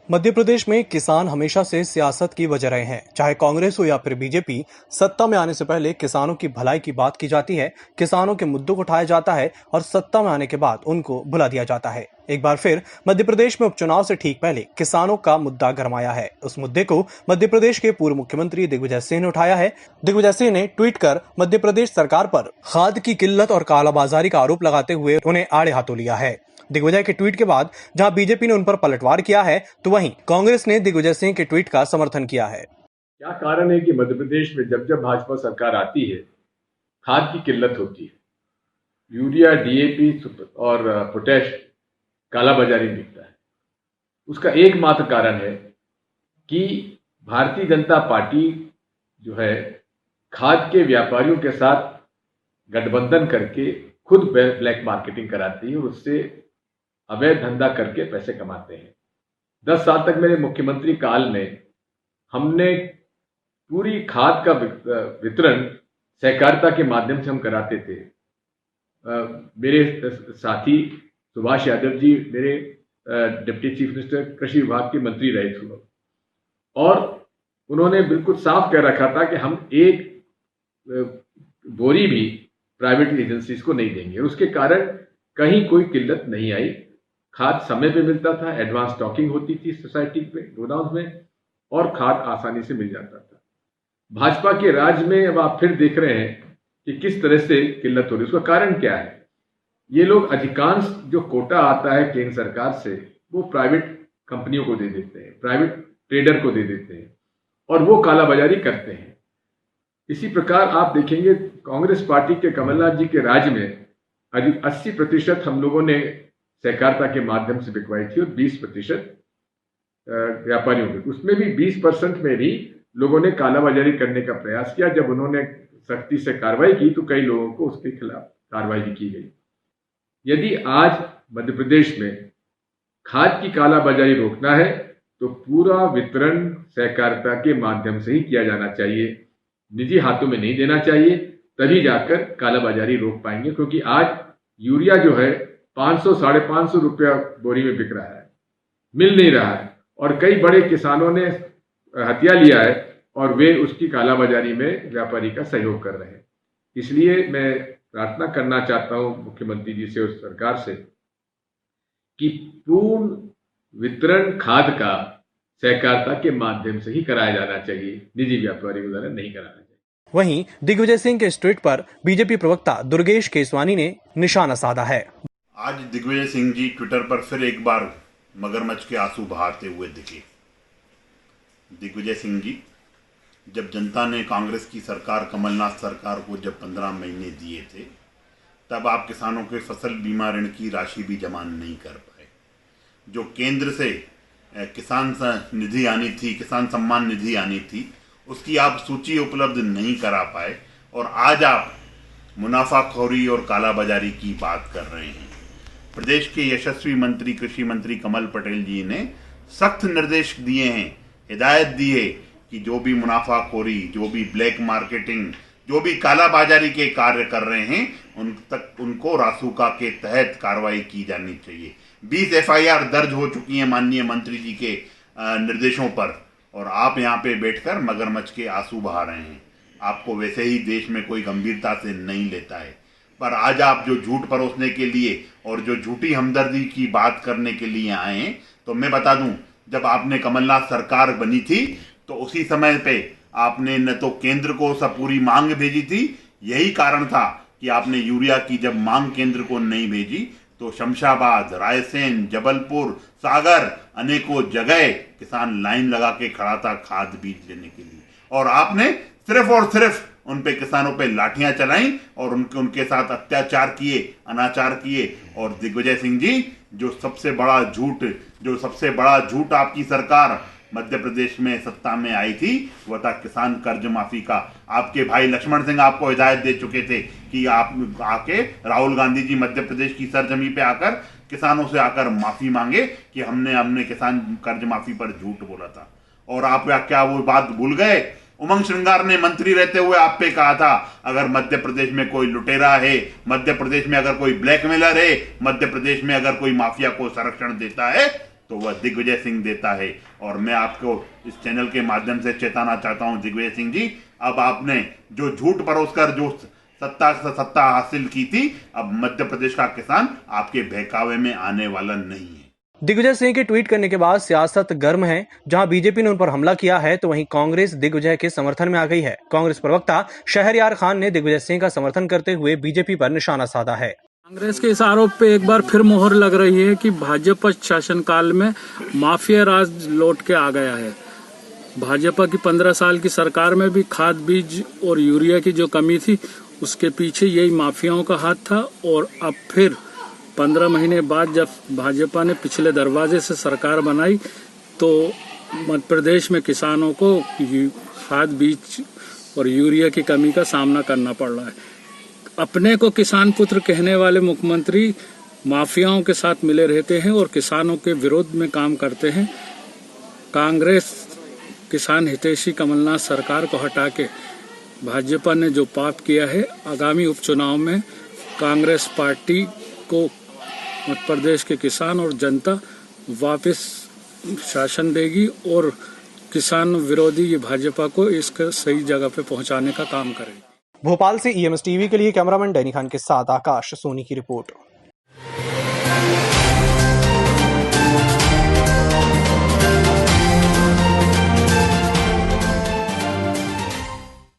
मध्य प्रदेश में किसान हमेशा से सियासत की वजह रहे हैं। चाहे कांग्रेस हो या फिर बीजेपी, सत्ता में आने से पहले किसानों की भलाई की बात की जाती है, किसानों के मुद्दों को उठाया जाता है और सत्ता में आने के बाद उनको भुला दिया जाता है। एक बार फिर मध्य प्रदेश में उपचुनाव से ठीक पहले किसानों का मुद्दा गरमाया है। उस मुद्दे को मध्य प्रदेश के पूर्व मुख्यमंत्री दिग्विजय सिंह ने उठाया है। दिग्विजय सिंह ने ट्वीट कर मध्य प्रदेश सरकार पर खाद की किल्लत और कालाबाजारी का आरोप लगाते हुए उन्हें आड़े हाथों लिया है। दिग्विजय के ट्वीट के बाद जहां बीजेपी ने उन पर पलटवार किया है, तो वहीं कांग्रेस ने दिग्विजय सिंह के ट्वीट का समर्थन किया है। क्या कारण है कि मध्य प्रदेश में जब जब भाजपा सरकार आती है, खाद की किल्लत होती है, यूरिया, डीएपी और पोटैश कालाबाजारी बिकता है। उसका एकमात्र कारण है कि भारतीय जनता पार्टी जो है खाद के व्यापारियों के साथ गठबंधन करके खुद ब्लैक मार्केटिंग कराती है और उससे अवैध धंधा करके पैसे कमाते हैं। 10 साल तक मेरे मुख्यमंत्री काल में हमने पूरी खाद का वितरण सहकारिता के माध्यम से हम कराते थे। मेरे साथी सुभाष यादव जी मेरे डिप्टी चीफ मिनिस्टर कृषि विभाग के मंत्री रहे थे और उन्होंने बिल्कुल साफ कह रखा था कि हम एक बोरी भी प्राइवेट एजेंसीज को नहीं देंगे। उसके कारण कहीं कोई किल्लत नहीं आई। खाद समय पे मिलता था, एडवांस स्टॉकिंग होती थी सोसाइटी पे, गोडाउन में, और खाद आसानी से मिल जाता था। भाजपा के राज में अब आप फिर देख रहे हैं कि किस तरह से किल्लत हो रही है। उसका कारण क्या है? ये लोग अधिकांश जो कोटा आता है केंद्र सरकार से वो प्राइवेट कंपनियों को दे देते हैं, प्राइवेट ट्रेडर को दे देते हैं और वो कालाबाजारी करते हैं। इसी प्रकार आप देखेंगे कांग्रेस पार्टी के कमलनाथ जी के राज में 80% हम लोगों ने सहकारिता के माध्यम से बिकवाई थी और 20% व्यापारियों के, उसमें भी 20% में भी लोगों ने कालाबाजारी करने का प्रयास किया। जब उन्होंने सख्ती से कार्रवाई की तो कई लोगों को उसके खिलाफ कार्रवाई भी की गई। यदि आज मध्य प्रदेश में खाद की कालाबाजारी रोकना है तो पूरा वितरण सहकारिता के माध्यम से ही किया जाना चाहिए, निजी हाथों में नहीं देना चाहिए, तभी जाकर कालाबाजारी रोक पाएंगे। क्योंकि आज यूरिया जो है 500-550 रुपया बोरी में बिक रहा है, मिल नहीं रहा है और कई बड़े किसानों ने हथिया लिया है और वे उसकी कालाबाजारी में व्यापारी का सहयोग कर रहे हैं। इसलिए मैं प्रार्थना करना चाहता हूं मुख्यमंत्री जी से और सरकार से कि पूर्ण वितरण खाद का सहकारिता के माध्यम से ही कराया जाना चाहिए, निजी व्यापारियों द्वारा नहीं कराना चाहिए। वहीं दिग्विजय सिंह के इस ट्वीट पर बीजेपी प्रवक्ता दुर्गेश केसवानी ने निशाना साधा है। आज दिग्विजय सिंह जी ट्विटर पर फिर एक बार मगरमच्छ के आंसू बहाते हुए दिखे। दिग्विजय सिंह जी, जब जनता ने कांग्रेस की सरकार, कमलनाथ सरकार को जब 15 महीने दिए थे, तब आप किसानों के फसल बीमा ऋण की राशि भी जमा नहीं कर पाए। जो केंद्र से किसान निधि आनी थी, किसान सम्मान निधि आनी थी, उसकी आप सूची उपलब्ध नहीं करा पाए और आज आप मुनाफाखोरी और कालाबाजारी की बात कर रहे हैं। प्रदेश के यशस्वी मंत्री, कृषि मंत्री कमल पटेल जी ने सख्त निर्देश दिए हैं, हिदायत दी है कि जो भी मुनाफाखोरी, जो भी ब्लैक मार्केटिंग, जो भी कालाबाजारी के कार्य कर रहे हैं उनको रासुका के तहत कार्रवाई की जानी चाहिए। 20 FIR दर्ज हो चुकी हैं माननीय मंत्री जी के निर्देशों पर और आप यहाँ पे बैठकर मगरमच्छ के आंसू बहा रहे हैं। आपको वैसे ही देश में कोई गंभीरता से नहीं लेता है, पर आज आप जो झूठ परोसने के लिए और जो झूठी हमदर्दी की बात करने के लिए आए हैं, तो मैं बता दूं, जब आपने कमलनाथ सरकार बनी थी तो उसी समय पे आपने न तो केंद्र को सब पूरी मांग भेजी थी, यही कारण था कि आपने यूरिया की जब मांग केंद्र को नहीं भेजी तो शमशाबाद, रायसेन, जबलपुर, सागर अनेकों जगह किसान लाइन लगा के खड़ा था खाद बीज लेने के लिए और आपने सिर्फ और सिर्फ उन पे किसानों पे लाठियां चलाई और उनके साथ अत्याचार किए, अनाचार किए। और दिग्विजय सिंह जी, जो सबसे बड़ा झूठ आपकी सरकार मध्य प्रदेश में सत्ता में आई थी वह था किसान कर्ज माफी का। आपके भाई लक्ष्मण सिंह आपको हिदायत दे चुके थे कि आप आके राहुल गांधी जी मध्य प्रदेश की सरजमी पे आकर किसानों से आकर माफी मांगे कि हमने किसान कर्ज माफी पर झूठ बोला था। और आप क्या वो बात भूल गए? उमंग श्रृंगार ने मंत्री रहते हुए आप पे कहा था अगर मध्य प्रदेश में कोई लुटेरा है, मध्य प्रदेश में अगर कोई ब्लैकमेलर है, मध्य प्रदेश में अगर कोई माफिया को संरक्षण देता है तो वह दिग्विजय सिंह देता है। और मैं आपको इस चैनल के माध्यम से चेताना चाहता हूं दिग्विजय सिंह जी, अब आपने जो झूठ परोसकर जो सत्ता हासिल की थी, अब मध्य प्रदेश का किसान आपके बहकावे में आने वाला नहीं है। दिग्विजय सिंह के ट्वीट करने के बाद सियासत गर्म है। जहां बीजेपी ने उन पर हमला किया है तो वहीं कांग्रेस दिग्विजय के समर्थन में आ गई है। कांग्रेस प्रवक्ता शहरयार खान ने दिग्विजय सिंह का समर्थन करते हुए बीजेपी पर निशाना साधा है। कांग्रेस के इस आरोप पे एक बार फिर मोहर लग रही है कि भाजपा शासनकाल में माफिया राज लौट के आ गया है। भाजपा की 15 साल की सरकार में भी खाद बीज और यूरिया की जो कमी थी उसके पीछे यही माफियाओं का हाथ था। और अब फिर 15 महीने बाद जब भाजपा ने पिछले दरवाजे से सरकार बनाई तो मध्य प्रदेश में किसानों को खाद बीज और यूरिया की कमी का सामना करना पड़ रहा है। अपने को किसान पुत्र कहने वाले मुख्यमंत्री माफियाओं के साथ मिले रहते हैं और किसानों के विरोध में काम करते हैं। कांग्रेस किसान हितैषी कमलनाथ सरकार को हटा के भाजपा ने जो पाप किया है, आगामी उपचुनाव में कांग्रेस पार्टी को मध्य प्रदेश के किसान और जनता वापस शासन देगी और किसान विरोधी ये भाजपा को इसका सही जगह पे पहुंचाने का काम करेगी। भोपाल से EMS टीवी के लिए कैमरामैन डैनी खान के साथ आकाश सोनी की रिपोर्ट।